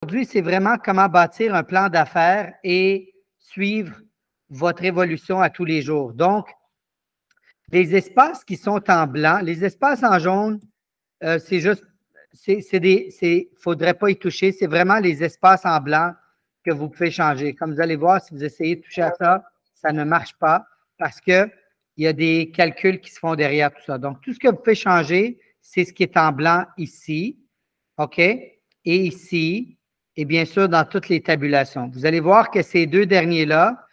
Aujourd'hui, c'est vraiment comment bâtir un plan d'affaires et suivre votre évolution à tous les jours. Donc, les espaces qui sont en blanc, les espaces en jaune, c'est juste, faudrait pas y toucher. C'est vraiment les espaces en blanc que vous pouvez changer. Comme vous allez voir, si vous essayez de toucher à ça, ça ne marche pas parce qu'il y a des calculs qui se font derrière tout ça. Donc, tout ce que vous pouvez changer, c'est ce qui est en blanc ici, OK? Et ici, et bien sûr, dans toutes les tabulations. Vous allez voir que ces deux derniers-là,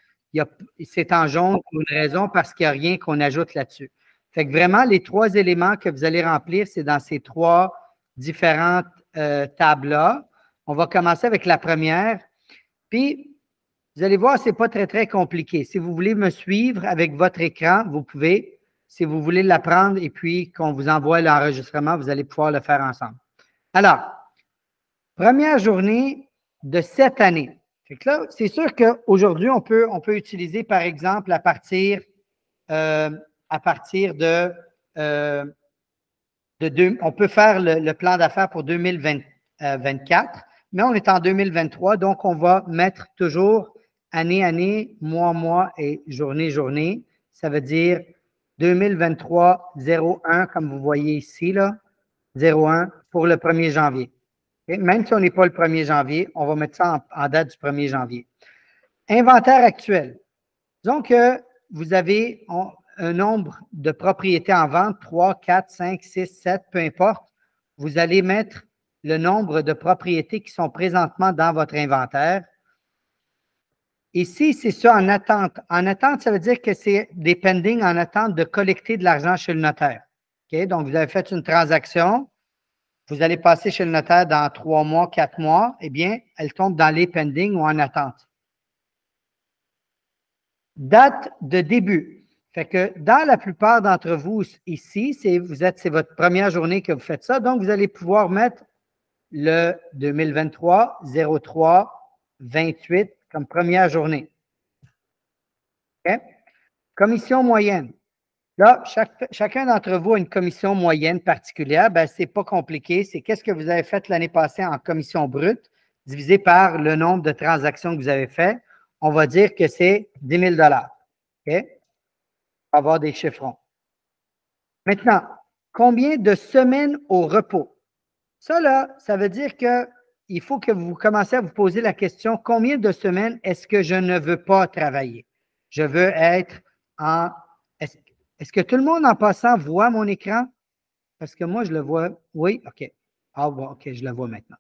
c'est en jaune pour une raison, parce qu'il n'y a rien qu'on ajoute là-dessus. Fait que vraiment, les trois éléments que vous allez remplir, c'est dans ces trois différentes tables-là. On va commencer avec la première. Puis, vous allez voir, ce n'est pas très, très compliqué. Si vous voulez me suivre avec votre écran, vous pouvez. Si vous voulez l'apprendre et puis qu'on vous envoie l'enregistrement, vous allez pouvoir le faire ensemble. Alors, première journée de cette année. Fait que là, c'est sûr qu'aujourd'hui, on peut utiliser, par exemple, à partir de on peut faire le plan d'affaires pour 2024, mais on est en 2023, donc on va mettre toujours année, mois et journée. Ça veut dire 2023, 01, comme vous voyez ici, là, 01 pour le 1er janvier. Okay? Même si on n'est pas le 1er janvier, on va mettre ça en date du 1er janvier. Inventaire actuel. Disons que vous avez un nombre de propriétés en vente, 3, 4, 5, 6, 7, peu importe. Vous allez mettre le nombre de propriétés qui sont présentement dans votre inventaire. Ici, c'est ça en attente. En attente, ça veut dire que c'est des pending en attente de collecter de l'argent chez le notaire. Okay? Donc, vous avez fait une transaction. Vous allez passer chez le notaire dans 3 mois, 4 mois, eh bien, elle tombe dans les pending ou en attente. Date de début. Fait que dans la plupart d'entre vous ici, c'est votre première journée que vous faites ça, donc vous allez pouvoir mettre le 2023, 03, 28 comme première journée. Okay? Commission moyenne. Là, chacun d'entre vous a une commission moyenne particulière. Ben, ce n'est pas compliqué. C'est qu'est-ce que vous avez fait l'année passée en commission brute divisé par le nombre de transactions que vous avez fait. On va dire que c'est 10 000 $. OK? On va avoir des chiffrons. Maintenant, combien de semaines au repos? Ça, là, ça veut dire qu'il faut que vous commencez à vous poser la question, combien de semaines est-ce que je ne veux pas travailler? Je veux être en... Est-ce que tout le monde en passant voit mon écran? Parce que moi, je le vois. Oui, OK. Ah, bon, OK, je le vois maintenant.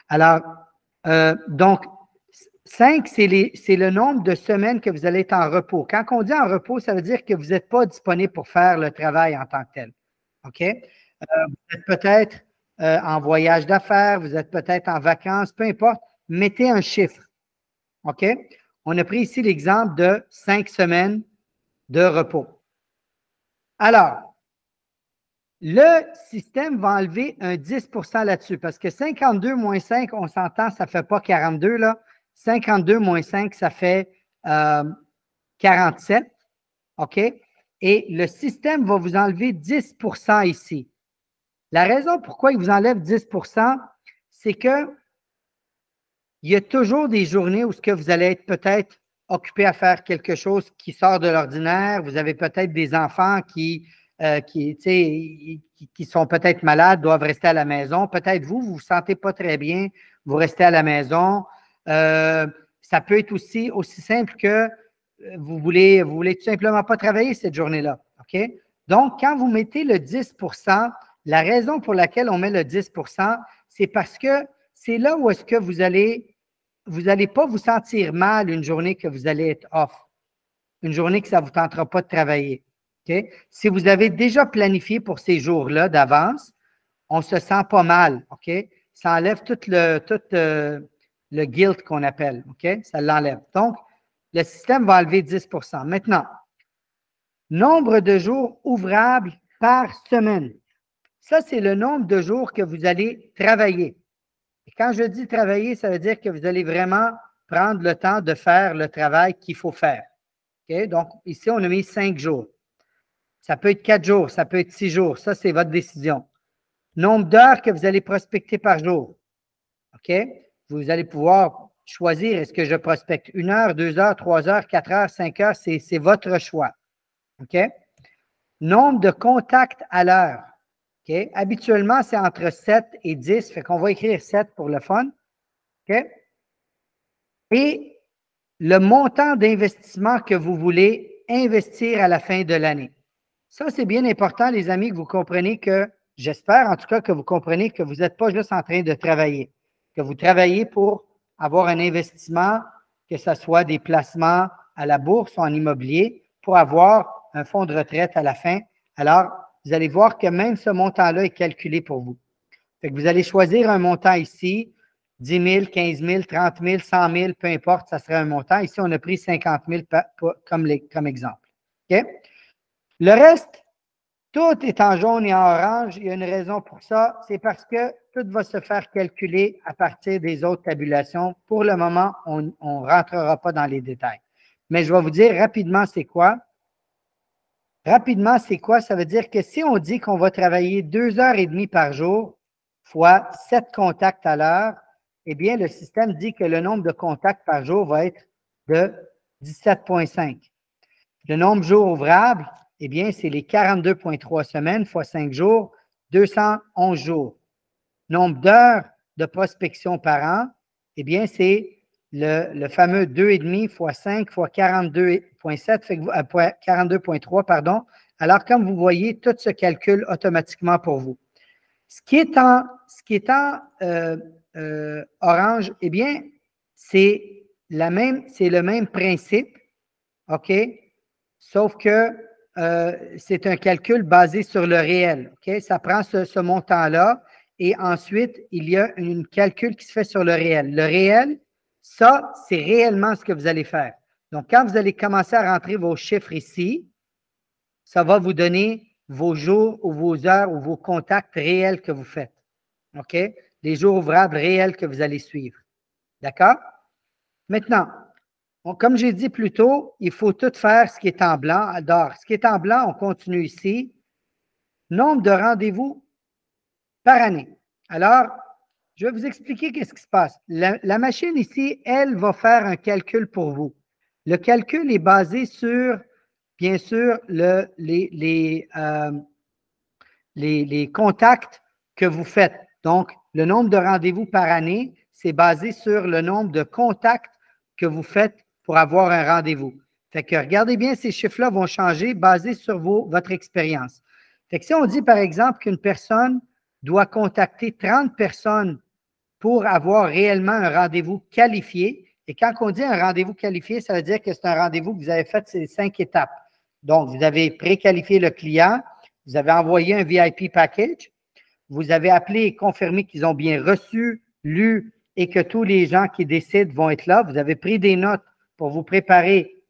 Alors, donc, 5, c'est le nombre de semaines que vous allez être en repos. Quand on dit en repos, ça veut dire que vous n'êtes pas disponible pour faire le travail en tant que tel. OK? Vous êtes peut-être en voyage d'affaires, vous êtes peut-être en vacances, peu importe. Mettez un chiffre. OK? On a pris ici l'exemple de 5 semaines de repos. Alors, le système va enlever un 10 là-dessus parce que 52 moins 5, on s'entend, ça ne fait pas 42, là. 52 moins 5, ça fait 47. OK? Et le système va vous enlever 10 ici. La raison pourquoi il vous enlève 10 c'est que il y a toujours des journées où vous allez être peut-être occupé à faire quelque chose qui sort de l'ordinaire. Vous avez peut-être des enfants qui sont peut-être malades, doivent rester à la maison. Peut-être vous ne vous sentez pas très bien, vous restez à la maison. Ça peut être aussi simple que vous voulez tout simplement pas travailler cette journée-là. OK? Donc, quand vous mettez le 10 la raison pour laquelle on met le 10 c'est parce que c'est là où est-ce que vous allez pas vous sentir mal une journée que vous allez être off, une journée que ça ne vous tentera pas de travailler. Okay? Si vous avez déjà planifié pour ces jours-là d'avance, on ne se sent pas mal. OK? Ça enlève tout le guilt qu'on appelle. OK? Ça l'enlève. Donc, le système va enlever 10 Maintenant, nombre de jours ouvrables par semaine. Ça, c'est le nombre de jours que vous allez travailler. Et quand je dis travailler, ça veut dire que vous allez vraiment prendre le temps de faire le travail qu'il faut faire. Okay? Donc, ici, on a mis 5 jours. Ça peut être 4 jours, ça peut être 6 jours. Ça, c'est votre décision. Nombre d'heures que vous allez prospecter par jour. OK? vous allez pouvoir choisir est-ce que je prospecte 1 heure, 2 heures, 3 heures, 4 heures, 5 heures, c'est votre choix. OK? Nombre de contacts à l'heure. OK? Habituellement, c'est entre 7 et 10, fait qu'on va écrire 7 pour le fun. OK? Et le montant d'investissement que vous voulez investir à la fin de l'année. Ça, c'est bien important, les amis, que vous compreniez que, j'espère en tout cas que vous comprenez que vous n'êtes pas juste en train de travailler, que vous travaillez pour avoir un investissement, que ce soit des placements à la bourse ou en immobilier, pour avoir un fonds de retraite à la fin. Alors, vous allez voir que même ce montant-là est calculé pour vous. Fait que vous allez choisir un montant ici, 10 000, 15 000, 30 000, 100 000, peu importe, ça serait un montant. Ici, on a pris 50 000 comme exemple. OK? Le reste, tout est en jaune et en orange. Il y a une raison pour ça. C'est parce que tout va se faire calculer à partir des autres tabulations. Pour le moment, on ne rentrera pas dans les détails. Mais je vais vous dire rapidement c'est quoi. Rapidement, c'est quoi? Ça veut dire que si on dit qu'on va travailler 2h30 par jour fois 7 contacts à l'heure, eh bien, le système dit que le nombre de contacts par jour va être de 17,5. Le nombre de jours ouvrables, eh bien, c'est les 42,3 semaines fois 5 jours, 211 jours. Nombre d'heures de prospection par an, eh bien, c'est le fameux 2,5 fois 5 fois 42,7, 42,3, pardon. Alors, comme vous voyez, tout se calcule automatiquement pour vous. Ce qui est en orange, eh bien, c'est le même principe, OK? Sauf que c'est un calcul basé sur le réel. OK? Ça prend ce montant-là et ensuite, il y a un calcul qui se fait sur le réel. Le réel, ça, c'est réellement ce que vous allez faire. Donc, quand vous allez commencer à rentrer vos chiffres ici, ça va vous donner vos jours ou vos heures ou vos contacts réels que vous faites. OK? Les jours ouvrables réels que vous allez suivre. D'accord? Maintenant, comme j'ai dit plus tôt, il faut tout faire ce qui est en blanc. Alors, ce qui est en blanc, on continue ici. Nombre de rendez-vous par année. Alors, je vais vous expliquer qu'est-ce qui se passe. La machine ici, elle va faire un calcul pour vous. Le calcul est basé sur, bien sûr, les contacts que vous faites. Donc, le nombre de rendez-vous par année, c'est basé sur le nombre de contacts que vous faites pour avoir un rendez-vous. Fait que regardez bien, ces chiffres-là vont changer basés sur votre expérience. Fait que si on dit, par exemple, qu'une personne doit contacter 30 personnes pour avoir réellement un rendez-vous qualifié, et quand on dit un rendez-vous qualifié, ça veut dire que c'est un rendez-vous que vous avez fait ces 5 étapes. Donc, vous avez préqualifié le client, vous avez envoyé un VIP package, vous avez appelé et confirmé qu'ils ont bien reçu, lu et que tous les gens qui décident vont être là. Vous avez pris des notes pour vous préparer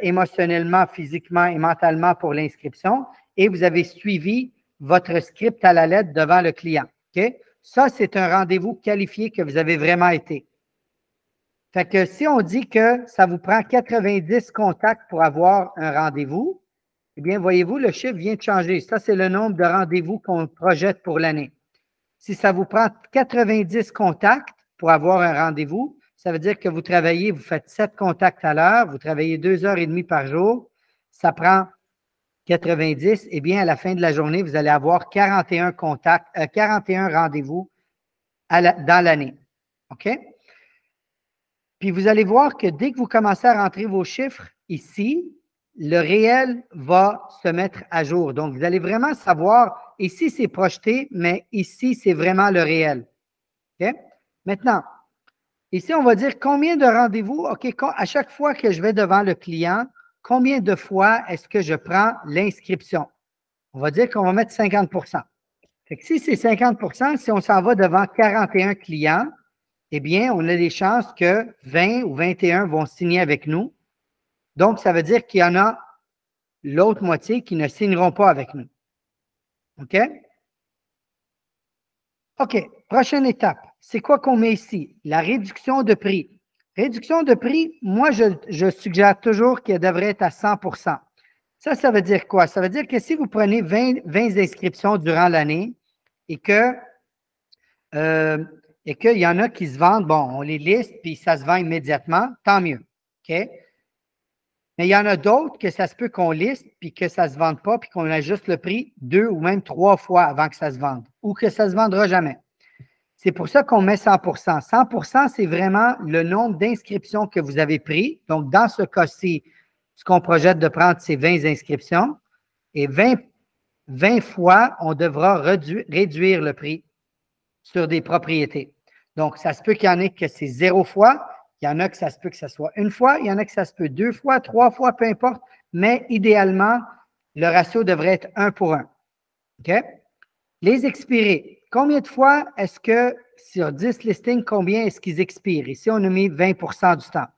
émotionnellement, physiquement et mentalement pour l'inscription et vous avez suivi votre script à la lettre devant le client. OK? Ça, c'est un rendez-vous qualifié que vous avez vraiment été. Fait que si on dit que ça vous prend 90 contacts pour avoir un rendez-vous, eh bien, voyez-vous, le chiffre vient de changer. Ça, c'est le nombre de rendez-vous qu'on projette pour l'année. Si ça vous prend 90 contacts pour avoir un rendez-vous, ça veut dire que vous travaillez, vous faites 7 contacts à l'heure, vous travaillez 2h30 par jour, ça prend 90, eh bien, à la fin de la journée, vous allez avoir 41 contacts, 41 rendez-vous dans l'année. OK? Puis vous allez voir que dès que vous commencez à rentrer vos chiffres ici, le réel va se mettre à jour. Donc, vous allez vraiment savoir, ici, c'est projeté, mais ici, c'est vraiment le réel. OK? Maintenant, ici, on va dire combien de rendez-vous, OK, à chaque fois que je vais devant le client, combien de fois est-ce que je prends l'inscription? On va dire qu'on va mettre 50 %. Fait que si c'est 50 %, si on s'en va devant 41 clients, eh bien, on a des chances que 20 ou 21 vont signer avec nous. Donc, ça veut dire qu'il y en a l'autre moitié qui ne signeront pas avec nous. OK? OK, prochaine étape. C'est quoi qu'on met ici? La réduction de prix. Réduction de prix, moi, je suggère toujours qu'elle devrait être à 100 %. Ça veut dire quoi? Ça veut dire que si vous prenez 20 inscriptions durant l'année et que et qu'il y en a qui se vendent, bon, on les liste, puis ça se vend immédiatement, tant mieux. OK? Mais il y en a d'autres que ça se peut qu'on liste, puis que ça ne se vende pas, puis qu'on ajuste le prix 2 ou même 3 fois avant que ça se vende, ou que ça ne se vendra jamais. C'est pour ça qu'on met 100%. 100%, c'est vraiment le nombre d'inscriptions que vous avez pris. Donc, dans ce cas-ci, ce qu'on projette de prendre, c'est 20 inscriptions. Et 20 fois, on devra réduire le prix sur des propriétés. Donc, ça se peut qu'il y en ait que c'est 0 fois. Il y en a que ça se peut que ce soit 1 fois. Il y en a que ça se peut 2 fois, 3 fois, peu importe. Mais idéalement, le ratio devrait être 1 pour 1. OK? Les expirés. Combien de fois est-ce que sur 10 listings, combien est-ce qu'ils expirent? Ici, on a mis 20 du temps.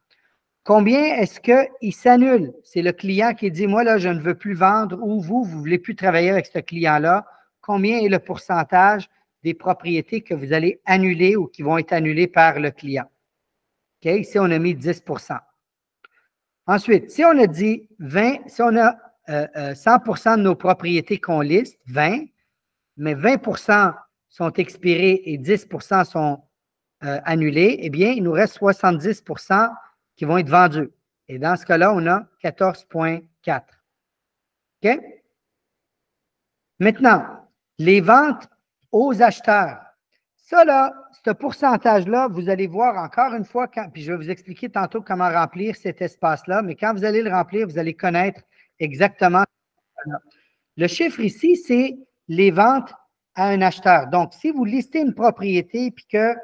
Combien est-ce qu'ils s'annulent? C'est le client qui dit, moi, là, je ne veux plus vendre, ou vous ne voulez plus travailler avec ce client-là. Combien est le pourcentage des propriétés que vous allez annuler ou qui vont être annulées par le client? OK? Ici, on a mis 10 Ensuite, si on a dit 20, si on a 100 de nos propriétés qu'on liste, 20, mais 20 sont expirés et 10 sont annulés, eh bien, il nous reste 70 qui vont être vendus. Et dans ce cas-là, on a 14,4. OK? Maintenant, les ventes aux acheteurs. Ça, là, ce pourcentage-là, vous allez voir encore une fois, puis je vais vous expliquer tantôt comment remplir cet espace-là, mais quand vous allez le remplir, vous allez connaître exactement. Le chiffre ici, c'est les ventes à un acheteur. Donc, si vous listez une propriété puis que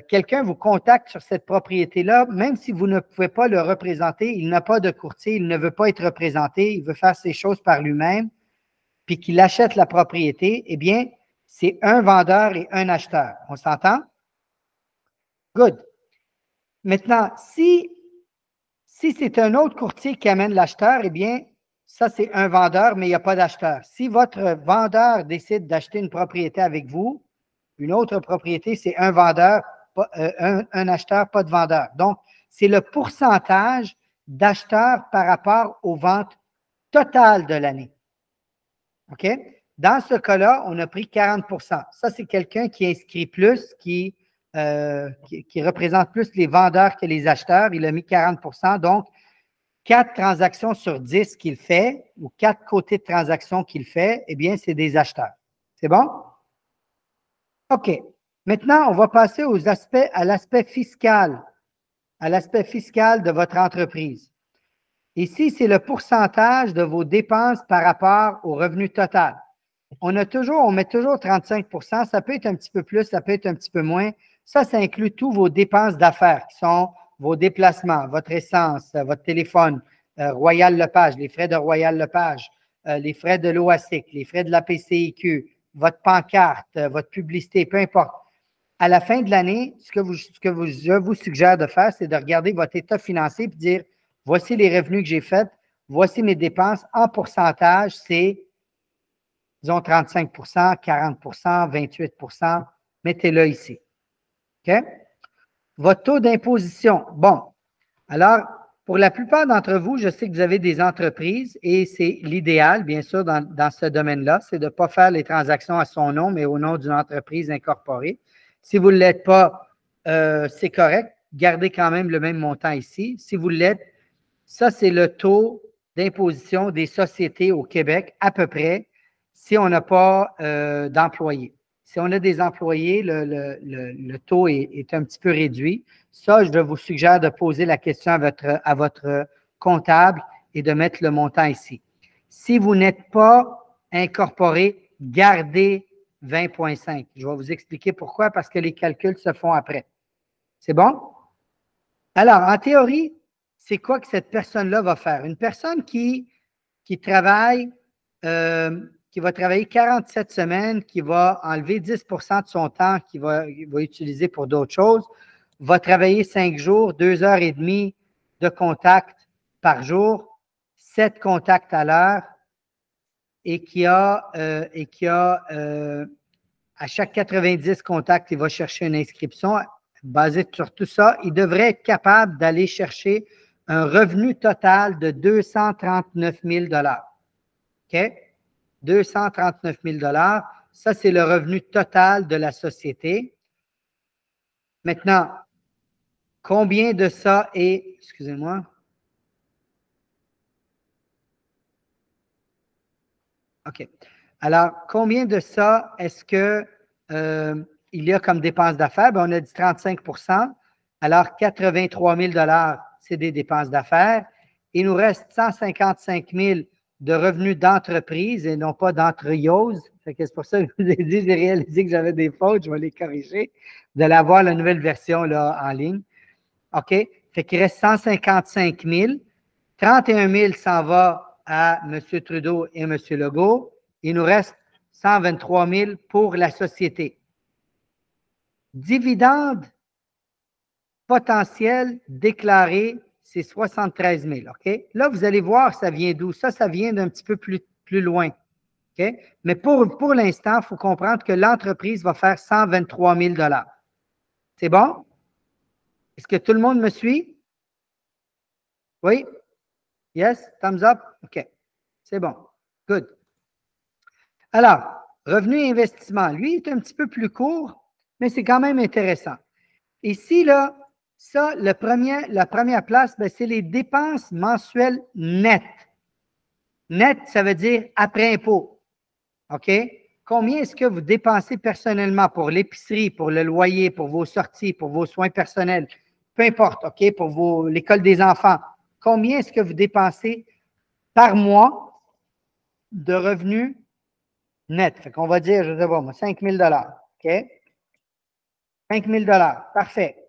quelqu'un vous contacte sur cette propriété-là, même si vous ne pouvez pas le représenter, il n'a pas de courtier, il ne veut pas être représenté, il veut faire ses choses par lui-même, puis qu'il achète la propriété, eh bien, c'est un vendeur et un acheteur. On s'entend? Good. Maintenant, si c'est un autre courtier qui amène l'acheteur, eh bien, ça, c'est un vendeur, mais il n'y a pas d'acheteur. Si votre vendeur décide d'acheter une propriété avec vous, une autre propriété, c'est un vendeur, un acheteur, pas de vendeur. Donc, c'est le pourcentage d'acheteurs par rapport aux ventes totales de l'année. OK? Dans ce cas-là, on a pris 40 Ça, c'est quelqu'un qui inscrit plus, qui représente plus les vendeurs que les acheteurs. Il a mis 40 Donc, 4 transactions sur 10 qu'il fait, ou 4 côtés de transactions qu'il fait, eh bien, c'est des acheteurs. C'est bon? OK. Maintenant, on va passer à l'aspect fiscal, de votre entreprise. Ici, c'est le pourcentage de vos dépenses par rapport au revenu total. On met toujours 35 ça peut être un petit peu plus, ça peut être un petit peu moins. Ça inclut tous vos dépenses d'affaires qui sont vos déplacements, votre essence, votre téléphone, Royal Lepage, les frais de Royal Lepage, les frais de l'OASIC, les frais de la PCIQ, votre pancarte, votre publicité, peu importe. À la fin de l'année, je vous suggère de faire, c'est de regarder votre état financier et de dire, voici les revenus que j'ai faits, voici mes dépenses en pourcentage, c'est, disons, 35 40 28 mettez-le ici. OK? Votre taux d'imposition. Bon, alors, pour la plupart d'entre vous, je sais que vous avez des entreprises et c'est l'idéal, bien sûr, dans ce domaine-là, c'est de ne pas faire les transactions à son nom, mais au nom d'une entreprise incorporée. Si vous ne l'êtes pas, c'est correct. Gardez quand même le même montant ici. Si vous l'êtes, ça, c'est le taux d'imposition des sociétés au Québec, à peu près, si on n'a pas d'employés. Si on a des employés, le taux est un petit peu réduit. Ça, je vous suggère de poser la question à votre comptable et de mettre le montant ici. Si vous n'êtes pas incorporé, gardez 20,5. Je vais vous expliquer pourquoi, parce que les calculs se font après. C'est bon? Alors, en théorie, c'est quoi que cette personne-là va faire? Une personne qui travaille, qui va travailler 47 semaines, qui va enlever 10 de son temps qu'il va utiliser pour d'autres choses, va travailler 5 jours, 2 heures et demie de contact par jour, 7 contacts à l'heure, et qui a à chaque 90 contacts, il va chercher une inscription. Basé sur tout ça, il devrait être capable d'aller chercher un revenu total de 239 000 $. OK? 239 000 $. Ça, c'est le revenu total de la société. Maintenant, combien de ça est, excusez-moi, OK. Alors, combien de ça est-ce que il y a comme dépenses d'affaires? On a dit 35 %. Alors, 83 000 c'est des dépenses d'affaires. Il nous reste 155 000 de revenus d'entreprise et non pas d'entreprise. C'est pour ça que je vous ai dit, j'ai réalisé que j'avais des fautes, je vais les corriger. Vous allez avoir la nouvelle version là, en ligne. OK? Fait qu'il reste 155 000. 31 000 s'en va à M. Trudeau et M. Legault. Il nous reste 123 000 pour la société. Dividende potentiel déclaré, c'est 73 000. OK? Là, vous allez voir, ça vient d'où? Ça vient d'un petit peu plus loin. OK? Mais pour l'instant, il faut comprendre que l'entreprise va faire 123 000 $. C'est bon? Est-ce que tout le monde me suit? Oui? Yes? Thumbs up? OK. C'est bon. Good. Alors, revenu et investissement. Lui, est un petit peu plus court, mais c'est quand même intéressant. Ici, là, ça, la première place, c'est les dépenses mensuelles nettes. Net, ça veut dire après impôt. OK? Combien est-ce que vous dépensez personnellement pour l'épicerie, pour le loyer, pour vos sorties, pour vos soins personnels? Peu importe, OK? Pour l'école des enfants. Combien est-ce que vous dépensez par mois de revenus net? Fait qu'on va dire, je ne sais pas moi, 5 000 $. OK? 5 000 $. Parfait.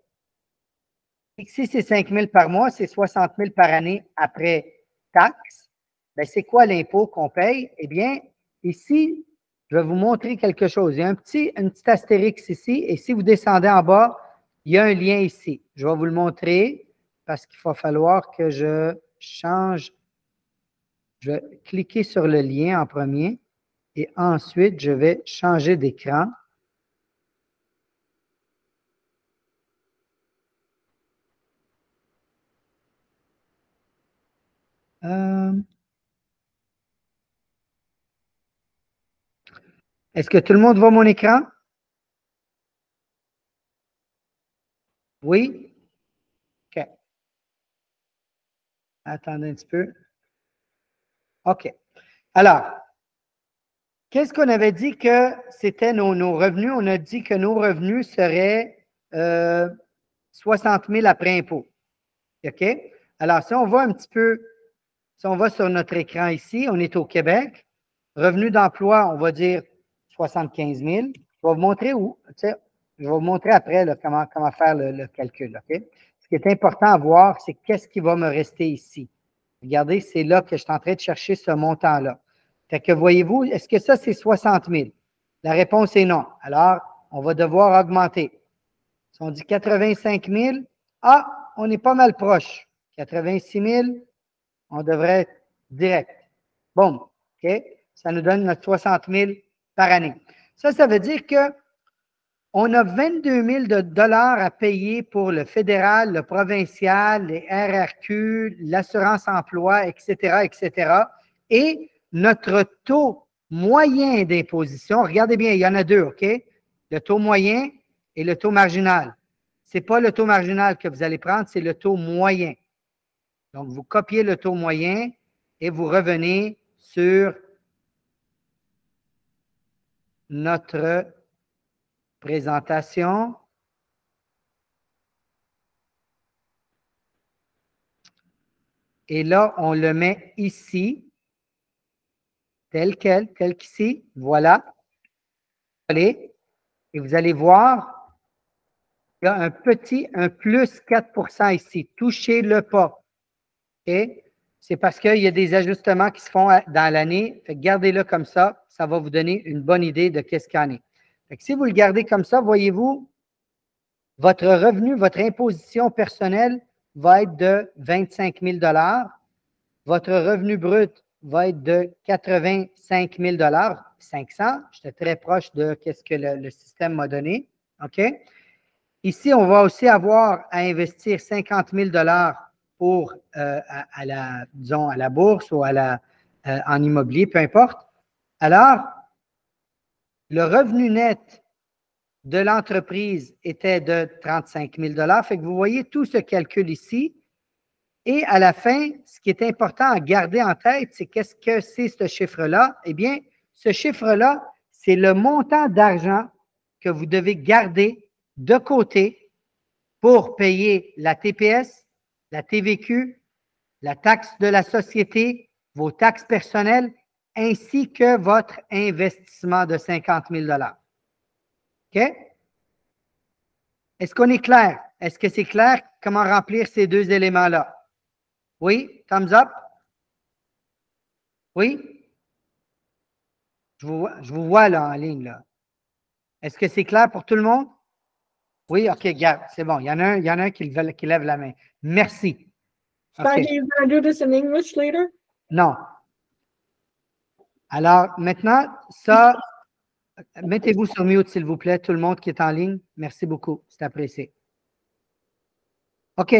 Si c'est 5 000 par mois, c'est 60 000 par année après taxes. Ben, c'est quoi l'impôt qu'on paye? Eh bien, ici, je vais vous montrer quelque chose. Il y a une petite astérix ici, et si vous descendez en bas, il y a un lien ici. Je vais vous le montrer parce qu'il va falloir que je change. Je vais cliquer sur le lien en premier et ensuite, je vais changer d'écran. Est-ce que tout le monde voit mon écran? Oui? OK. Attendez un petit peu. OK. Alors, qu'est-ce qu'on avait dit que c'était nos revenus? On a dit que nos revenus seraient 60 000 après impôt. OK? Alors, si on va un petit peu, si on va sur notre écran ici, on est au Québec. Revenu d'emploi, on va dire 75 000. Je vais vous montrer où. Je vais vous montrer après là, comment faire le calcul. OK? Ce qui est important à voir, c'est qu'est-ce qui va me rester ici. Regardez, c'est là que je suis en train de chercher ce montant-là. Fait que voyez-vous, est-ce que ça, c'est 60 000? La réponse est non. Alors, on va devoir augmenter. Si on dit 85 000, on est pas mal proche. 86 000, on devrait être direct. Bon, OK? Ça nous donne notre 60 000 par année. Ça veut dire que on a 22 000 à payer pour le fédéral, le provincial, les RRQ, l'assurance-emploi, etc., etc. Et notre taux moyen d'imposition, regardez bien, il y en a deux, OK? Le taux moyen et le taux marginal. Ce n'est pas le taux marginal que vous allez prendre, c'est le taux moyen. Donc, vous copiez le taux moyen et vous revenez sur notre présentation. Et là, on le met ici, tel qu'ici. Voilà. Allez, et vous allez voir, il y a un plus 4 % ici. Touchez-le pas. OK? C'est parce qu'il y a des ajustements qui se font dans l'année. Gardez-le comme ça. Ça va vous donner une bonne idée de qu'est-ce qu'il y en est. Si vous le gardez comme ça, voyez-vous, votre revenu, votre imposition personnelle va être de 25 000 $. Votre revenu brut va être de 85 000 $, 500. J'étais très proche de ce que le système m'a donné. OK? Ici, on va aussi avoir à investir 50 000 $ pour, disons, à la bourse ou en immobilier, peu importe. Alors, le revenu net de l'entreprise était de 35 000 $. Fait que vous voyez tout ce calcul ici. Et à la fin, ce qui est important à garder en tête, c'est qu'est-ce que c'est ce chiffre-là? Eh bien, ce chiffre-là, c'est le montant d'argent que vous devez garder de côté pour payer la TPS, la TVQ, la taxe de la société, vos taxes personnelles, ainsi que votre investissement de 50 000 $. OK? Est-ce qu'on est clair? Est-ce que c'est clair comment remplir ces deux éléments-là? Oui? Thumbs up? Oui? Je vous vois là en ligne. Là. Est-ce que c'est clair pour tout le monde? Oui? OK, garde. C'est bon. Il y en a un qui lève la main. Merci. Okay. You going to do this in English later? Non. Alors, maintenant, ça, mettez-vous sur mute, s'il vous plaît, tout le monde qui est en ligne. Merci beaucoup. C'est apprécié. OK.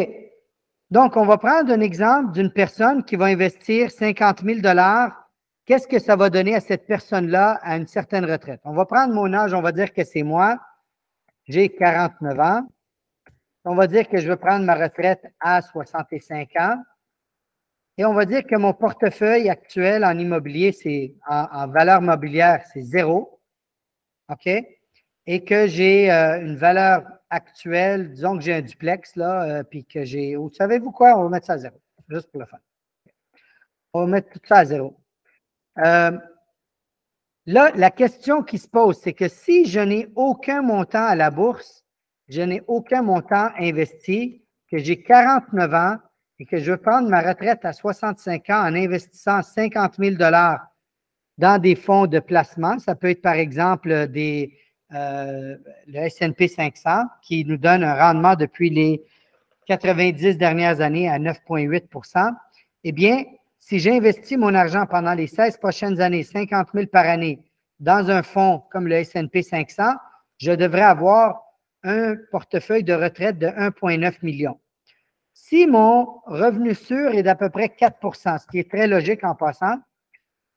Donc, on va prendre un exemple d'une personne qui va investir 50 000 $. Qu'est-ce que ça va donner à cette personne-là à une certaine retraite? On va prendre mon âge, on va dire que c'est moi. J'ai 49 ans. On va dire que je veux prendre ma retraite à 65 ans. Et on va dire que mon portefeuille actuel en immobilier, c'est en valeur mobilière, c'est 0. OK? Et que j'ai une valeur actuelle, disons que j'ai un duplex, là, puis que j'ai. Savez-vous quoi? On va mettre ça à 0, juste pour le fun. On va mettre tout ça à 0. Là, la question qui se pose, c'est que si je n'ai aucun montant à la bourse, je n'ai aucun montant investi, que j'ai 49 ans et que je veux prendre ma retraite à 65 ans en investissant 50 000 $ dans des fonds de placement, ça peut être par exemple le S&P 500 qui nous donne un rendement depuis les 90 dernières années à 9,8 %. Eh bien, si j'investis mon argent pendant les 16 prochaines années, 50 000 par année, dans un fonds comme le S&P 500, je devrais avoir un portefeuille de retraite de 1,9 million. Si mon revenu sûr est d'à peu près 4 %, ce qui est très logique en passant,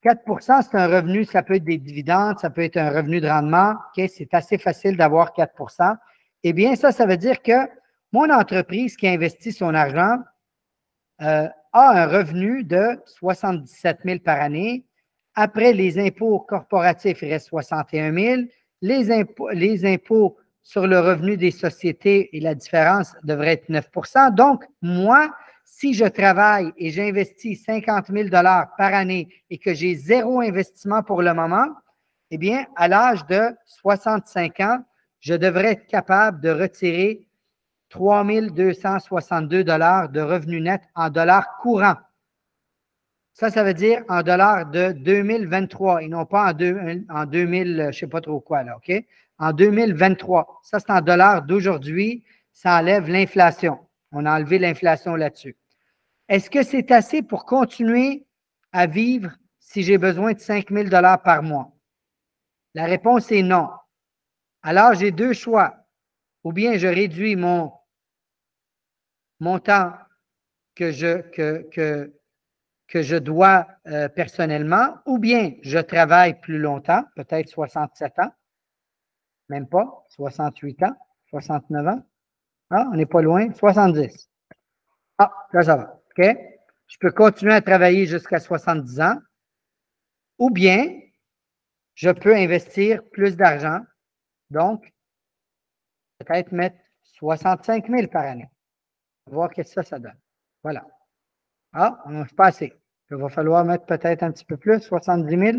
4 %, c'est un revenu, ça peut être des dividendes, ça peut être un revenu de rendement. Okay? C'est assez facile d'avoir 4 %. Eh bien, ça veut dire que mon entreprise qui investit son argent a un revenu de 77 000 par année. Après les impôts corporatifs, il reste 61 000. Les impôts sur le revenu des sociétés et la différence devrait être 9 %. Donc, moi, si je travaille et j'investis 50 000 $ par année et que j'ai 0 investissement pour le moment, eh bien, à l'âge de 65 ans, je devrais être capable de retirer 3 262 $ de revenus nets en dollars courants. Ça veut dire en dollars de 2023 et non pas en 2000, je ne sais pas trop quoi, là, OK? En 2023. Ça, c'est en dollars d'aujourd'hui. Ça enlève l'inflation. On a enlevé l'inflation là-dessus. Est-ce que c'est assez pour continuer à vivre si j'ai besoin de 5 000 $ par mois? La réponse est non. Alors, j'ai deux choix. Ou bien je réduis mon montant que je dois personnellement, ou bien je travaille plus longtemps, peut-être 67 ans, même pas, 68 ans, 69 ans. Ah, on n'est pas loin, 70. Ah, là, ça va. OK? Je peux continuer à travailler jusqu'à 70 ans, ou bien je peux investir plus d'argent, donc peut-être mettre 65 000 par année. On va voir ce que ça donne. Voilà. Ah, on n'a pas assez. Il va falloir mettre peut-être un petit peu plus, 70 000.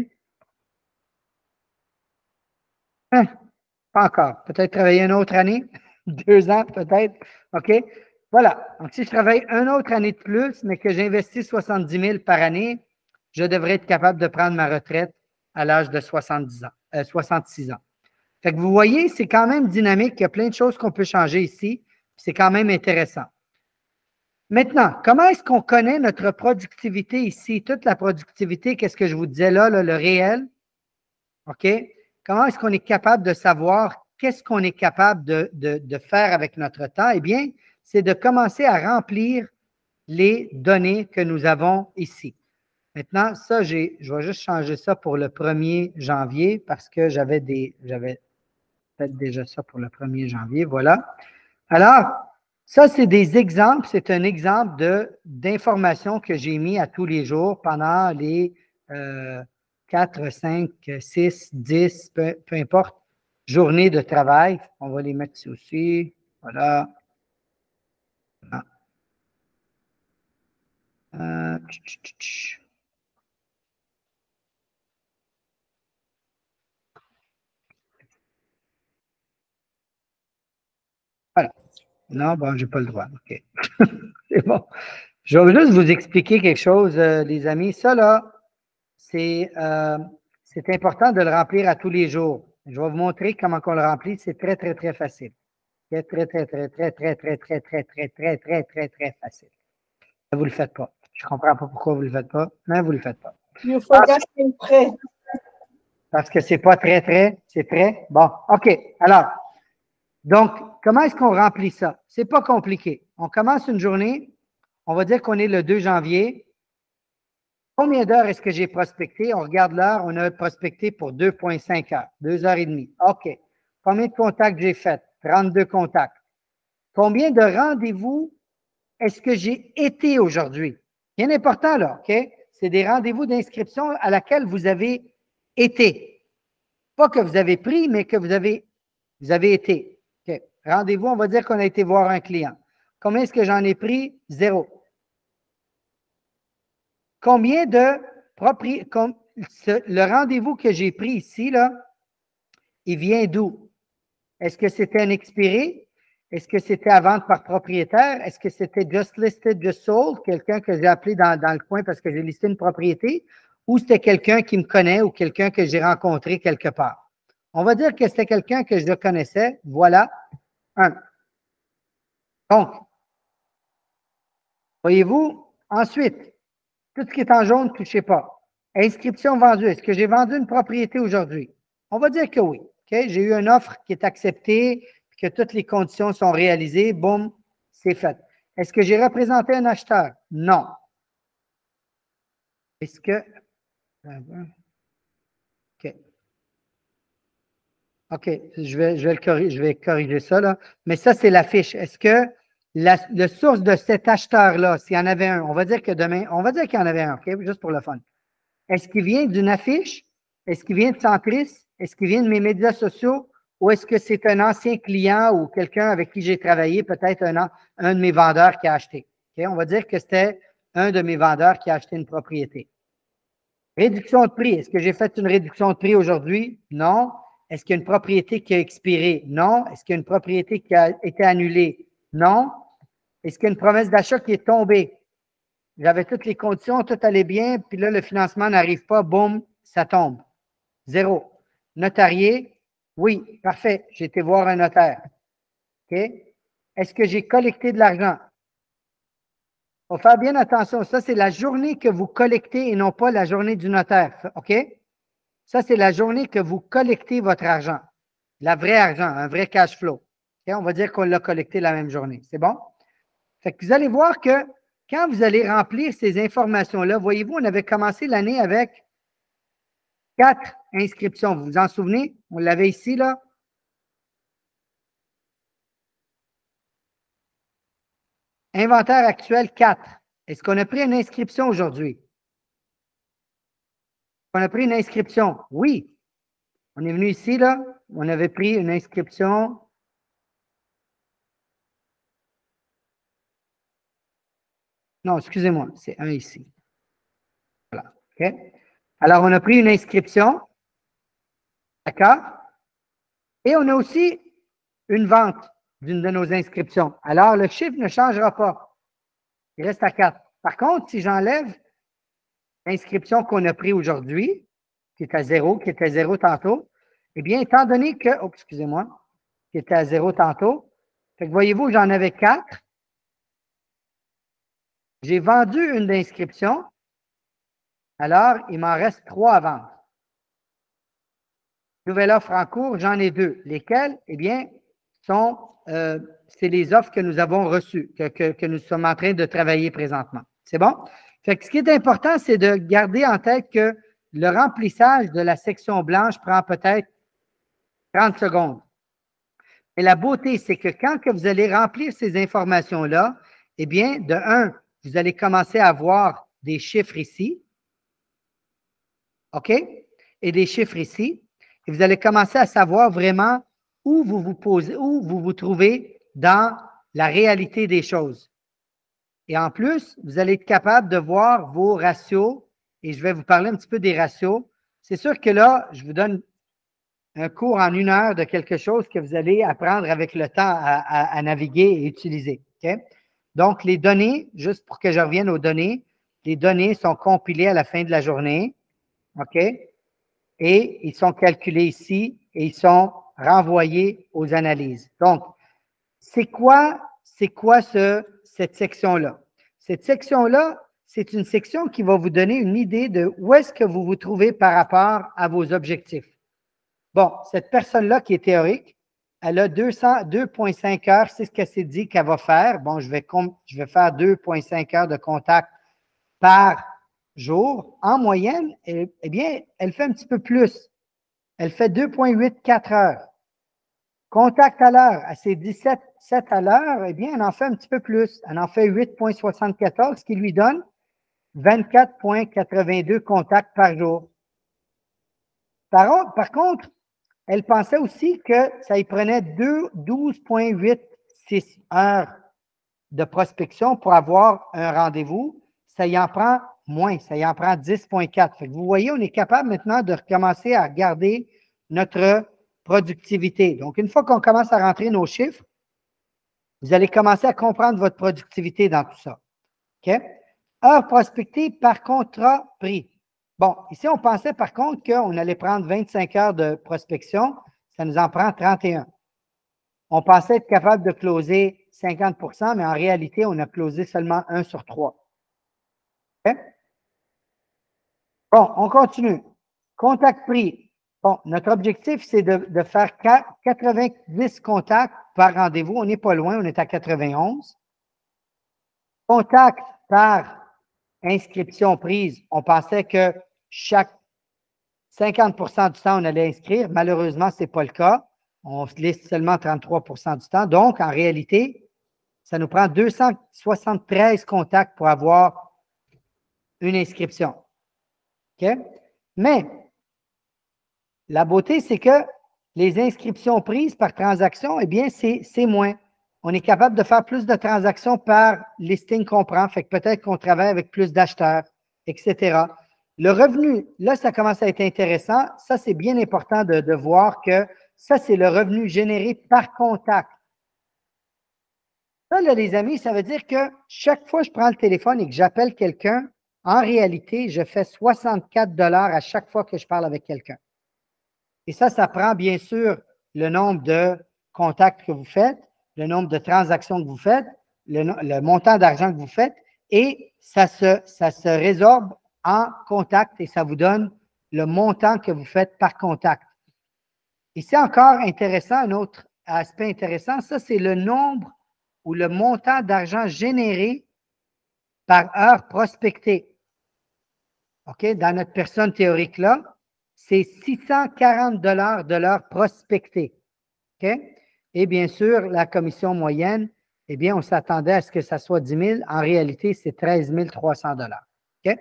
Hein, pas encore. Peut-être travailler une autre année, 2 ans peut-être. OK? Voilà. Donc, si je travaille une autre année de plus, mais que j'investis 70 000 par année, je devrais être capable de prendre ma retraite à l'âge de 66 ans. Fait que vous voyez, c'est quand même dynamique. Il y a plein de choses qu'on peut changer ici. C'est quand même intéressant. Maintenant, comment est-ce qu'on connaît notre productivité ici? Toute la productivité, qu'est-ce que je vous disais là, le réel? OK? Comment est-ce qu'on est capable de savoir qu'est-ce qu'on est capable de faire avec notre temps? Eh bien, c'est de commencer à remplir les données que nous avons ici. Maintenant, ça, je vais juste changer ça pour le 1er janvier parce que j'avais fait déjà ça pour le 1er janvier. Voilà. Alors, ça, c'est des exemples. C'est un exemple d'informations que j'ai mis à tous les jours pendant les 4, 5, 6, 10, peu importe, journées de travail. On va les mettre ici aussi. Voilà. Voilà. Non, bon, je n'ai pas le droit. OK. C'est bon. Je vais juste vous expliquer quelque chose, les amis. Ça, là, c'est important de le remplir à tous les jours. Je vais vous montrer comment on le remplit. C'est très, très, très facile. C'est très, très, très, très, très, très, très, très, très, très, très, très, très facile. Vous ne le faites pas. Je ne comprends pas pourquoi vous ne le faites pas, mais vous ne le faites pas. You forgot to pray. Parce que ce n'est pas très, très, c'est très. Bon, OK. Alors, donc, comment est-ce qu'on remplit ça? Ce n'est pas compliqué. On commence une journée. On va dire qu'on est le 2 janvier. Combien d'heures est-ce que j'ai prospecté? On regarde l'heure. On a prospecté pour 2,5 heures. 2 heures et demie. OK. Combien de contacts j'ai fait? 32 contacts. Combien de rendez-vous est-ce que j'ai été aujourd'hui? Bien important, là, OK? C'est des rendez-vous d'inscription à laquelle vous avez été. Pas que vous avez pris, mais que vous avez été. OK. Rendez-vous, on va dire qu'on a été voir un client. Combien est-ce que j'en ai pris? 0. Combien de le rendez-vous que j'ai pris ici, là, il vient d'où? Est-ce que c'était un expiré? Est-ce que c'était à vente par propriétaire? Est-ce que c'était just listed, just sold? Quelqu'un que j'ai appelé dans le coin parce que j'ai listé une propriété? Ou c'était quelqu'un qui me connaît ou quelqu'un que j'ai rencontré quelque part? On va dire que c'était quelqu'un que je connaissais. Voilà. 1. Donc, voyez-vous, ensuite, tout ce qui est en jaune, ne touchez pas. Inscription vendue. Est-ce que j'ai vendu une propriété aujourd'hui? On va dire que oui. Okay? J'ai eu une offre qui est acceptée, que toutes les conditions sont réalisées. Boum, c'est fait. Est-ce que j'ai représenté un acheteur? Non. Est-ce que... OK. OK, je vais corriger ça, là. Mais ça, c'est la fiche. Est-ce que le source de cet acheteur-là, s'il y en avait un, on va dire que demain, on va dire qu'il y en avait un, OK, juste pour le fun. Est-ce qu'il vient d'une affiche? Est-ce qu'il vient de Centris? Est-ce qu'il vient de mes médias sociaux? Ou est-ce que c'est un ancien client ou quelqu'un avec qui j'ai travaillé, peut-être un de mes vendeurs qui a acheté? Okay? On va dire que c'était un de mes vendeurs qui a acheté une propriété. Réduction de prix. Est-ce que j'ai fait une réduction de prix aujourd'hui? Non. Est-ce qu'il y a une propriété qui a expiré? Non. Est-ce qu'il y a une propriété qui a été annulée? Non. Est-ce qu'il y a une promesse d'achat qui est tombée? J'avais toutes les conditions, tout allait bien, puis là, le financement n'arrive pas, boum, ça tombe. 0. Notarié? Oui, parfait. J'ai été voir un notaire. OK? Est-ce que j'ai collecté de l'argent? Il faut faire bien attention. Ça, c'est la journée que vous collectez et non pas la journée du notaire. OK? Ça, c'est la journée que vous collectez votre argent. La vraie argent, un vrai cash flow. OK? On va dire qu'on l'a collecté la même journée. C'est bon? Fait que vous allez voir que quand vous allez remplir ces informations-là, voyez-vous, on avait commencé l'année avec 4 inscriptions. Vous vous en souvenez? On l'avait ici, là. Inventaire actuel 4. Est-ce qu'on a pris une inscription aujourd'hui? On a pris une inscription? Oui. On est venu ici, là. On avait pris une inscription. Non, excusez-moi, c'est un ici. Voilà. OK? Alors, on a pris une inscription. D'accord? Et on a aussi une vente d'une de nos inscriptions. Alors, le chiffre ne changera pas. Il reste à 4. Par contre, si j'enlève l'inscription qu'on a prise aujourd'hui, qui est à 0, qui était à 0 tantôt, eh bien, étant donné que, oh, excusez-moi, qui était à 0 tantôt, fait que voyez-vous, j'en avais 4. J'ai vendu une d'inscription. Alors, il m'en reste 3 à vendre. Nouvelle offre en cours, j'en ai 2. Lesquelles? Eh bien, c'est les offres que nous avons reçues, que nous sommes en train de travailler présentement. C'est bon? Fait que ce qui est important, c'est de garder en tête que le remplissage de la section blanche prend peut-être 30 secondes. Et la beauté, c'est que quand que vous allez remplir ces informations-là, eh bien, de un, vous allez commencer à voir des chiffres ici. OK? Et des chiffres ici. Et vous allez commencer à savoir vraiment où vous vous posez, où vous vous trouvez dans la réalité des choses. Et en plus, vous allez être capable de voir vos ratios. Et je vais vous parler un petit peu des ratios. C'est sûr que là, je vous donne un cours en 1 heure de quelque chose que vous allez apprendre avec le temps à naviguer et utiliser. OK? Donc, les données, juste pour que je revienne aux données, les données sont compilées à la fin de la journée. OK? Et ils sont calculés ici et ils sont renvoyés aux analyses. Donc, c'est quoi cette section-là? Cette section-là, c'est une section qui va vous donner une idée de où est-ce que vous vous trouvez par rapport à vos objectifs. Bon, cette personne-là qui est théorique, elle a 2,5 heures, c'est ce qu'elle s'est dit qu'elle va faire. Bon, je vais faire 2,5 heures de contact par jour. En moyenne, eh bien, elle fait un petit peu plus. Elle fait 2,84 heures. Contact à l'heure, à ses 17 à l'heure, eh bien, elle en fait un petit peu plus. Elle en fait 8,74, ce qui lui donne 24,82 contacts par jour. Par contre, elle pensait aussi que ça y prenait 12,86 heures de prospection pour avoir un rendez-vous. Ça y en prend moins, ça y en prend 10,4. Vous voyez, on est capable maintenant de recommencer à regarder notre productivité. Donc, une fois qu'on commence à rentrer nos chiffres, vous allez commencer à comprendre votre productivité dans tout ça. OK? Heures prospectées par contrat pris. Bon, ici, on pensait par contre qu'on allait prendre 25 heures de prospection. Ça nous en prend 31. On pensait être capable de closer 50 %, mais en réalité, on a closé seulement 1 sur 3. OK? Bon, on continue. Contact pris. Bon, notre objectif, c'est de faire 90 contacts par rendez-vous. On n'est pas loin, on est à 91. Contact par inscription prise. On pensait que chaque 50 % du temps, on allait inscrire. Malheureusement, ce n'est pas le cas. On se liste seulement 33 % du temps. Donc, en réalité, ça nous prend 273 contacts pour avoir une inscription. OK? Mais la beauté, c'est que les inscriptions prises par transaction, eh bien, c'est moins. On est capable de faire plus de transactions par listing qu'on prend, fait que peut-être qu'on travaille avec plus d'acheteurs, etc. Le revenu, là, ça commence à être intéressant. Ça, c'est bien important de voir que ça, c'est le revenu généré par contact. Ça, là, les amis, ça veut dire que chaque fois que je prends le téléphone et que j'appelle quelqu'un, en réalité, je fais 64 $ à chaque fois que je parle avec quelqu'un. Et ça prend bien sûr le nombre de contacts que vous faites, le nombre de transactions que vous faites, le montant d'argent que vous faites, et ça se résorbe en contact et ça vous donne le montant que vous faites par contact. Et c'est encore intéressant, un autre aspect intéressant, ça c'est le nombre ou le montant d'argent généré par heure prospectée. OK? Dans notre personne théorique-là, c'est 640 $ de l'heure prospectée. OK? Et bien sûr, la commission moyenne, eh bien, on s'attendait à ce que ça soit 10 000. En réalité, c'est 13 300 $. OK?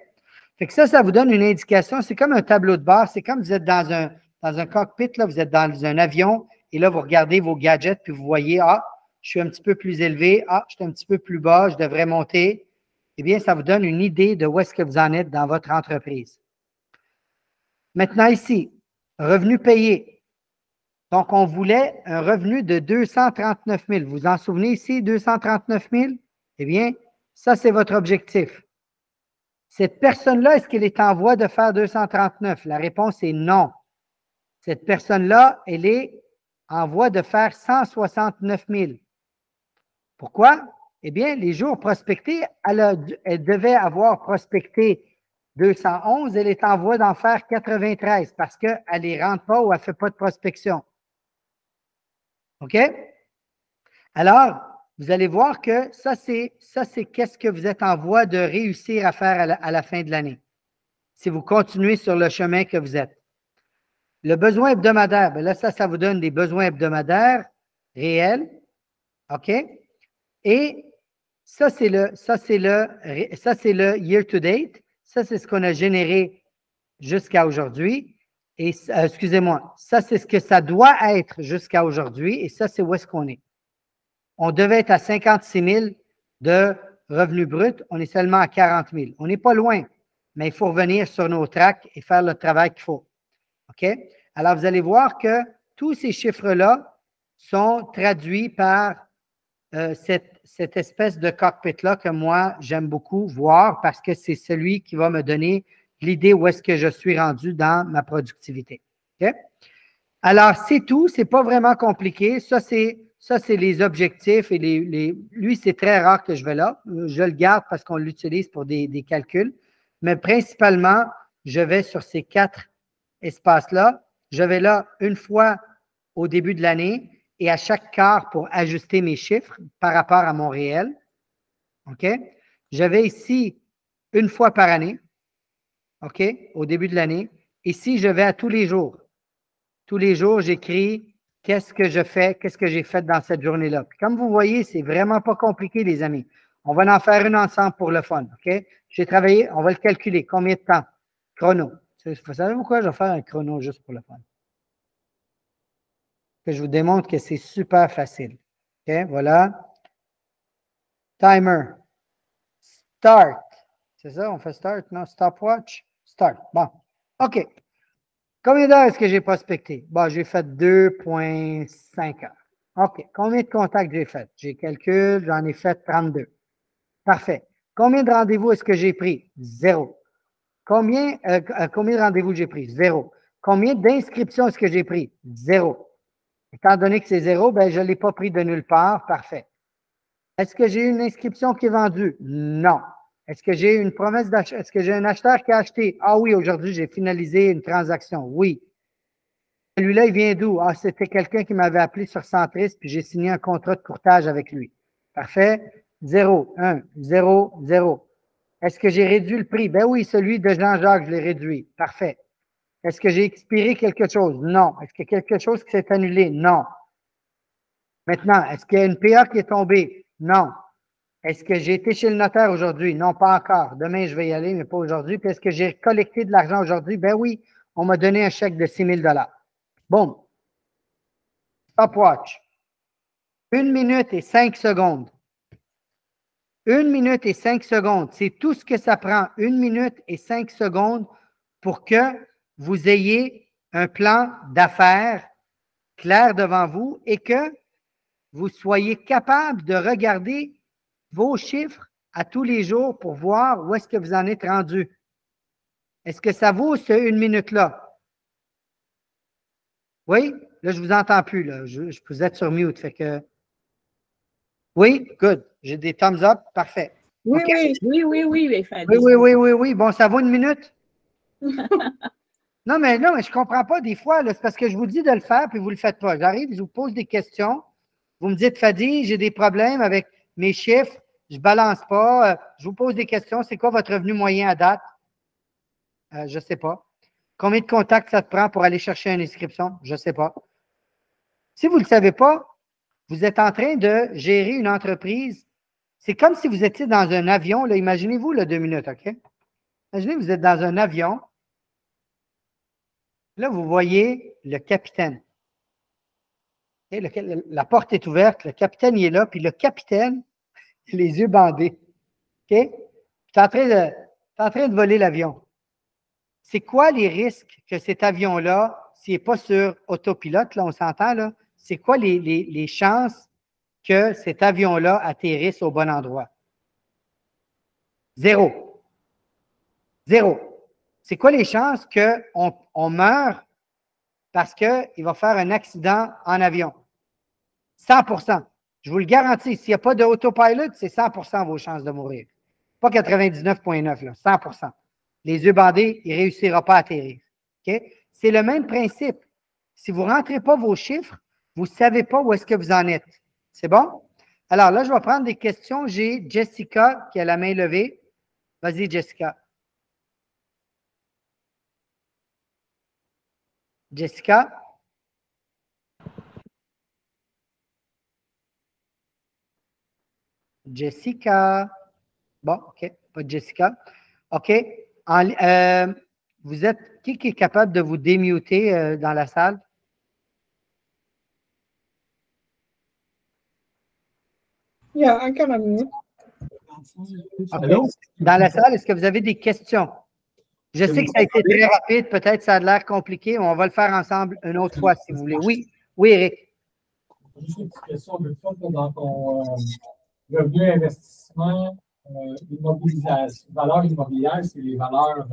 Fait que ça vous donne une indication. C'est comme un tableau de bord. C'est comme vous êtes dans un cockpit, là, vous êtes dans un avion, et là, vous regardez vos gadgets, puis vous voyez, ah, je suis un petit peu plus élevé, ah, je suis un petit peu plus bas, je devrais monter. Eh bien, ça vous donne une idée de où est-ce que vous en êtes dans votre entreprise. Maintenant, ici, revenu payé. Donc, on voulait un revenu de 239 000. Vous vous en souvenez ici, 239 000? Eh bien, ça, c'est votre objectif. Cette personne-là, est-ce qu'elle est en voie de faire 239? La réponse est non. Cette personne-là, elle est en voie de faire 169 000. Pourquoi? Eh bien, les jours prospectés, elle devait avoir prospecté 211, elle est en voie d'en faire 93 parce qu'elle ne rentre pas ou elle ne fait pas de prospection. OK? Alors, vous allez voir que ça, c'est qu'est-ce que vous êtes en voie de réussir à faire à la fin de l'année. Si vous continuez sur le chemin que vous êtes. Le besoin hebdomadaire, bien là, ça vous donne des besoins hebdomadaires réels. OK? Et ça, c'est le year to date. Ça, c'est ce qu'on a généré jusqu'à aujourd'hui. Et excusez-moi, ça, c'est ce que ça doit être jusqu'à aujourd'hui. Et ça, c'est où est-ce qu'on est. On devait être à 56 000 de revenus bruts. On est seulement à 40 000. On n'est pas loin, mais il faut revenir sur nos tracks et faire le travail qu'il faut. OK? Alors, vous allez voir que tous ces chiffres-là sont traduits par cette espèce de cockpit-là que moi, j'aime beaucoup voir parce que c'est celui qui va me donner l'idée où est-ce que je suis rendu dans ma productivité. OK? Alors, c'est tout. Ce n'est pas vraiment compliqué. Ça, c'est les objectifs et lui, c'est très rare que je vais là. Je le garde parce qu'on l'utilise pour des calculs. Mais principalement, je vais sur ces 4 espaces-là. Je vais là une fois au début de l'année et à chaque quart pour ajuster mes chiffres par rapport à mon réel. OK? Je vais ici une fois par année. OK? Au début de l'année. Ici, je vais à tous les jours. Tous les jours, j'écris qu'est-ce que je fais, qu'est-ce que j'ai fait dans cette journée-là. Puis comme vous voyez, c'est vraiment pas compliqué, les amis. On va en faire une ensemble pour le fun. OK? J'ai travaillé, on va le calculer. Combien de temps? Chrono. Vous savez pourquoi je vais faire un chrono juste pour le fun? Que je vous démontre que c'est super facile. OK? Voilà. Timer. Start. C'est ça? On fait start? Non? Stopwatch? Start. Bon. OK. Combien d'heures est-ce que j'ai prospecté? Bon, j'ai fait 2,5 heures. OK. Combien de contacts j'ai fait? J'ai calculé, j'en ai fait 32. Parfait. Combien de rendez-vous est-ce que j'ai pris? 0. Combien de rendez-vous j'ai pris? 0. Combien d'inscriptions est-ce que j'ai pris? 0. Étant donné que c'est 0, ben, je ne l'ai pas pris de nulle part. Parfait. Est-ce que j'ai une inscription qui est vendue? Non. Est-ce que j'ai une promesse d'achat? Est-ce que j'ai un acheteur qui a acheté? Ah oui, aujourd'hui, j'ai finalisé une transaction. Oui. Celui-là, il vient d'où? Ah, c'était quelqu'un qui m'avait appelé sur Centris, puis j'ai signé un contrat de courtage avec lui. Parfait. 0, 1, 0, 0. Est-ce que j'ai réduit le prix? Ben oui, celui de Jean-Jacques, je l'ai réduit. Parfait. Est-ce que j'ai expiré quelque chose? Non. Est-ce qu'il y a quelque chose qui s'est annulé? Non. Maintenant, est-ce qu'il y a une PA qui est tombée? Non. Est-ce que j'ai été chez le notaire aujourd'hui? Non, pas encore. Demain, je vais y aller, mais pas aujourd'hui. Puis est-ce que j'ai collecté de l'argent aujourd'hui? Ben oui, on m'a donné un chèque de 6 000 $. Boum. Stopwatch. 1 minute et 5 secondes. 1 minute et 5 secondes. C'est tout ce que ça prend. 1 minute et 5 secondes pour que vous ayez un plan d'affaires clair devant vous et que vous soyez capable de regarder vos chiffres à tous les jours pour voir où est-ce que vous en êtes rendu. Est-ce que ça vaut ce 1 minute-là? Oui? Là, je ne vous entends plus. Là. Vous êtes sur mute. Fait que... Oui? Good. J'ai des thumbs up. Parfait. Oui, okay. oui. Oui. Bon, ça vaut 1 minute? Non, mais je ne comprends pas des fois. C'est parce que je vous dis de le faire puis vous ne le faites pas. J'arrive, je vous pose des questions. Vous me dites, Fadi, j'ai des problèmes avec mes chiffres. Je ne balance pas. Je vous pose des questions. C'est quoi votre revenu moyen à date? Je ne sais pas. Combien de contacts ça te prend pour aller chercher une inscription? Je ne sais pas. Si vous ne le savez pas, vous êtes en train de gérer une entreprise. C'est comme si vous étiez dans un avion. Là, imaginez-vous, 2 minutes, OK? Imaginez que vous êtes dans un avion. Là, vous voyez le capitaine. Okay? La porte est ouverte, le capitaine il est là, puis le capitaine, les yeux bandés. OK? Tu es en train de voler l'avion. C'est quoi les risques que cet avion-là, s'il n'est pas sur autopilote, là, on s'entend, là, c'est quoi les chances que cet avion-là atterrisse au bon endroit? 0. 0. C'est quoi les chances qu'on meure parce qu'il va faire un accident en avion? 100%. Je vous le garantis, s'il n'y a pas d'autopilot, c'est 100% vos chances de mourir. Pas 99,9, là, 100%. Les yeux bandés, il ne réussira pas à atterrir. Okay? C'est le même principe. Si vous ne rentrez pas vos chiffres, vous ne savez pas où est-ce que vous en êtes. C'est bon? Alors là, je vais prendre des questions. J'ai Jessica qui a la main levée. Vas-y, Jessica. Jessica? Jessica. Bon, OK. Pas de Jessica. OK. Vous êtes qui est capable de vous démuter dans la salle? Yeah, I can unmute. OK. Dans la salle, est-ce que vous avez des questions? Je sais que ça a été très rapide, peut-être ça a l'air compliqué, on va le faire ensemble une autre fois si vous voulez. Oui, oui, Eric. Juste une petite question de fond dans ton revenu investissement, immobilisation, valeur immobilière, c'est les valeurs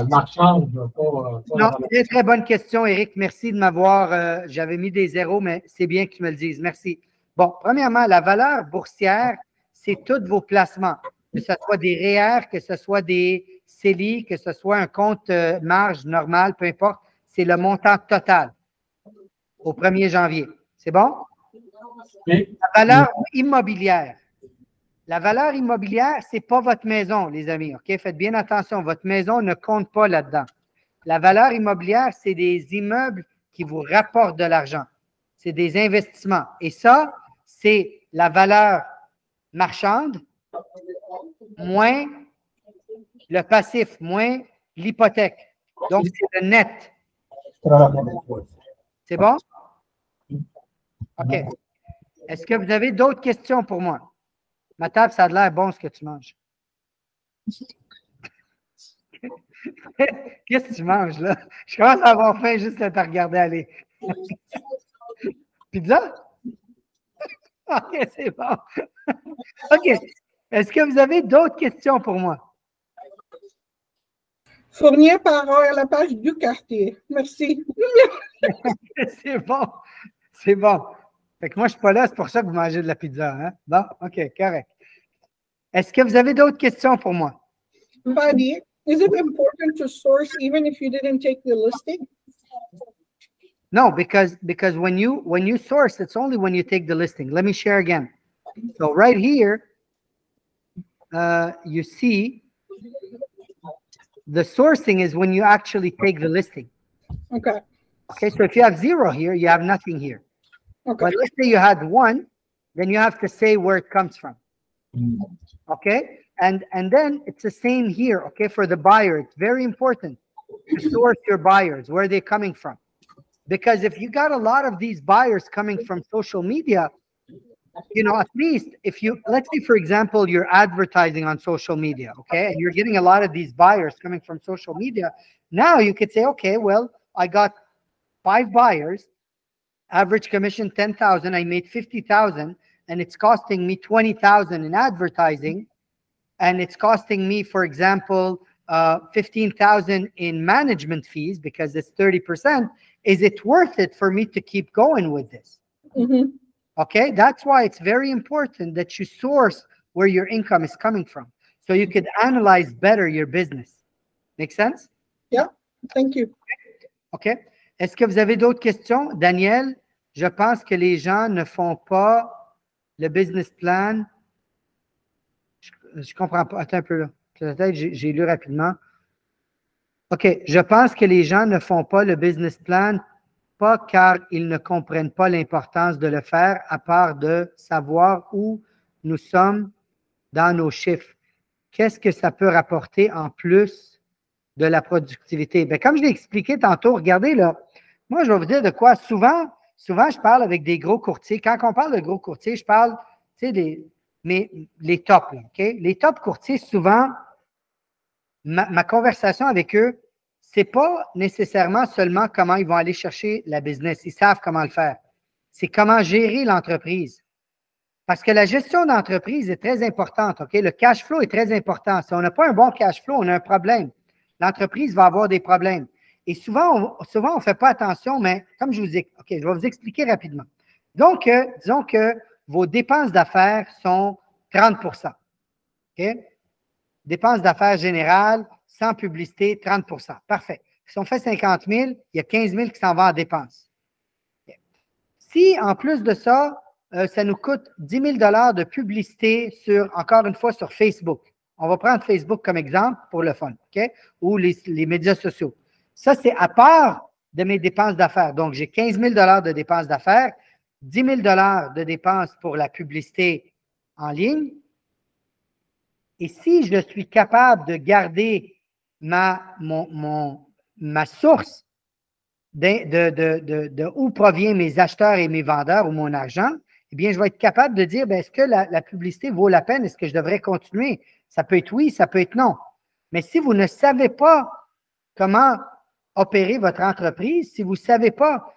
marchandes, pas Non, très, très bonne question, Eric. Merci de m'avoir. J'avais mis des zéros, mais c'est bien que tu me le dises. Merci. Bon, premièrement, la valeur boursière, c'est tous vos placements, que ce soit des REER, que ce soit des CELI, que ce soit un compte marge normal, peu importe. C'est le montant total au 1er janvier. C'est bon? Oui. La valeur immobilière. La valeur immobilière, ce n'est pas votre maison, les amis. OK? Faites bien attention. Votre maison ne compte pas là-dedans. La valeur immobilière, c'est des immeubles qui vous rapportent de l'argent. C'est des investissements. Et ça, c'est la valeur marchande moins le passif, moins l'hypothèque. Donc, c'est le net. C'est bon? OK. Est-ce que vous avez d'autres questions pour moi? Ma table, ça a l'air bon ce que tu manges. Qu'est-ce que tu manges là? Je commence à avoir faim juste à te regarder aller. Pizza? OK, c'est bon. OK. Est-ce que vous avez d'autres questions pour moi? Fournier par heure à la page du quartier. Merci. C'est bon. C'est bon. Fait que moi, je ne suis pas là, c'est pour ça que vous mangez de la pizza. Hein? Bon, OK, correct. Est-ce que vous avez d'autres questions pour moi? Buddy, is it important to source even if you didn't take the listing? No, because when you source, it's only when you take the listing. Let me share again. So right here, you see the sourcing is when you actually take the listing. Okay. Okay, so if you have 0 here, you have nothing here. Okay. But let's say you had 1, then you have to say where it comes from. Okay, and then it's the same here. Okay, for the buyer, it's very important to source your buyers, where they're coming from. Because if you got a lot of these buyers coming from social media, you know, at least if you, let's say, for example, you're advertising on social media, okay, and you're getting a lot of these buyers coming from social media, now you could say, okay, well, I got 5 buyers, average commission 10,000, I made 50,000, and it's costing me 20,000 in advertising, and it's costing me, for example, 15,000 in management fees because it's 30%. Is it worth it for me to keep going with this? Mm-hmm. Okay, that's why it's very important that you source where your income is coming from, so you could analyze better your business. Make sense? Yeah, thank you. OK. Est-ce que vous avez d'autres questions? Daniel, je pense que les gens ne font pas le business plan. Je comprends pas. Attends un peu là. Peut-être j'ai lu rapidement. OK. Je pense que les gens ne font pas le business plan, pas car ils ne comprennent pas l'importance de le faire, à part de savoir où nous sommes dans nos chiffres. Qu'est-ce que ça peut rapporter en plus de la productivité? Bien, comme je l'ai expliqué tantôt, regardez là. Moi, je vais vous dire de quoi. Souvent, je parle avec des gros courtiers. Quand on parle de gros courtiers, je parle, tu sais, les tops, là, OK? Les top courtiers, souvent, ma conversation avec eux, c'est pas nécessairement seulement comment ils vont aller chercher la business. Ils savent comment le faire. C'est comment gérer l'entreprise. Parce que la gestion d'entreprise est très importante, OK? Le cash flow est très important. Si on n'a pas un bon cash flow, on a un problème. L'entreprise va avoir des problèmes. Et souvent, on ne fait pas attention, mais comme je vous dis, OK, je vais vous expliquer rapidement. Donc, disons que vos dépenses d'affaires sont 30 OK? Dépenses d'affaires générales, sans publicité, 30 Parfait. Si on fait 50 000, il y a 15 000 qui s'en vont en dépenses. Okay. Si, en plus de ça, ça nous coûte 10 000 $ de publicité encore une fois, sur Facebook. On va prendre Facebook comme exemple pour le fun, OK? Ou les médias sociaux. Ça, c'est à part de mes dépenses d'affaires. Donc, j'ai 15 000 $ de dépenses d'affaires, 10 000 $ de dépenses pour la publicité en ligne. Et si je suis capable de garder ma source de où proviennent mes acheteurs et mes vendeurs ou mon argent, eh bien, je vais être capable de dire, est-ce que la publicité vaut la peine? Est-ce que je devrais continuer? Ça peut être oui, ça peut être non. Mais si vous ne savez pas comment opérer votre entreprise, si vous ne savez pas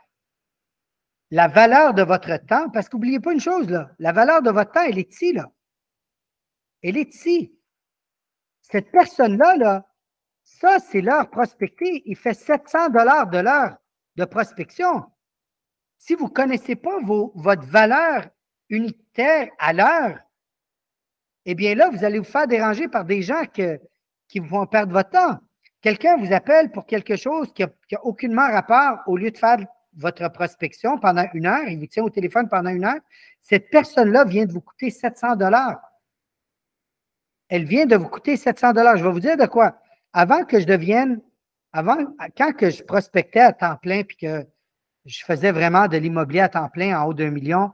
la valeur de votre temps, parce qu'oubliez pas une chose, là, la valeur de votre temps, elle est ici, là. Elle est ici. Cette personne-là, là, ça, c'est l'heure prospectée. Il fait 700 $ de l'heure de prospection. Si vous ne connaissez pas votre valeur unitaire à l'heure, eh bien là, vous allez vous faire déranger par des gens qui vous font perdre votre temps. Quelqu'un vous appelle pour quelque chose qui n'a aucunement rapport, au lieu de faire votre prospection pendant 1 heure, il vous tient au téléphone pendant 1 heure, cette personne-là vient de vous coûter 700 $. Elle vient de vous coûter 700 $. Je vais vous dire de quoi. Quand que je prospectais à temps plein puis que je faisais vraiment de l'immobilier à temps plein en haut d'1 million,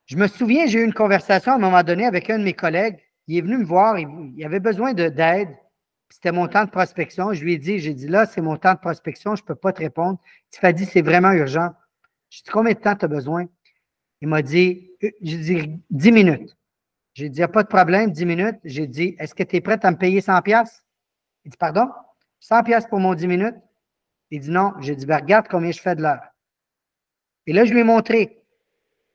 je me souviens, j'ai eu une conversation à un moment donné avec un de mes collègues. Il est venu me voir, il avait besoin d'aide. C'était mon temps de prospection. Je lui ai dit, là, c'est mon temps de prospection, je ne peux pas te répondre. Il m'a dit, c'est vraiment urgent. J'ai dit, combien de temps tu as besoin? Il m'a dit, j'ai dit 10 minutes. J'ai dit, il n'y a pas de problème, 10 minutes. J'ai dit, est-ce que tu es prête à me payer 100 $? Il dit, pardon? 100 $ pour mon 10 minutes? Il dit non. J'ai dit, ben, regarde combien je fais de l'heure. Et là, je lui ai montré.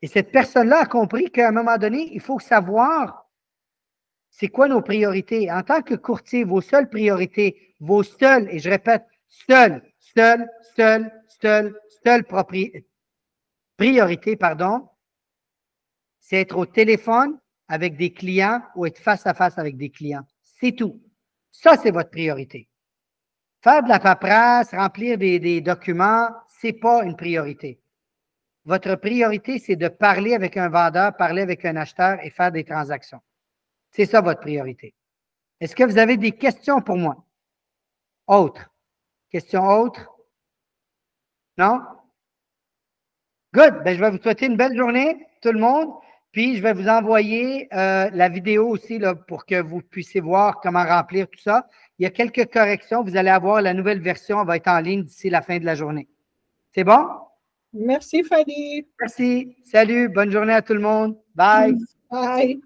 Et cette personne-là a compris qu'à un moment donné, il faut savoir c'est quoi nos priorités. En tant que courtier, vos seules priorités, et je répète, priorité, c'est être au téléphone avec des clients ou être face à face avec des clients. C'est tout. Ça, c'est votre priorité. Faire de la paperasse, remplir des documents, ce n'est pas une priorité. Votre priorité, c'est de parler avec un vendeur, parler avec un acheteur et faire des transactions. C'est ça votre priorité. Est-ce que vous avez des questions pour moi? Autres? Questions autres? Non? Good. Ben, je vais vous souhaiter une belle journée, tout le monde. Puis, je vais vous envoyer la vidéo aussi là, pour que vous puissiez voir comment remplir tout ça. Il y a quelques corrections. Vous allez avoir la nouvelle version. Elle va être en ligne d'ici la fin de la journée. C'est bon? Merci, Fadi. Merci. Salut. Bonne journée à tout le monde. Bye. Bye.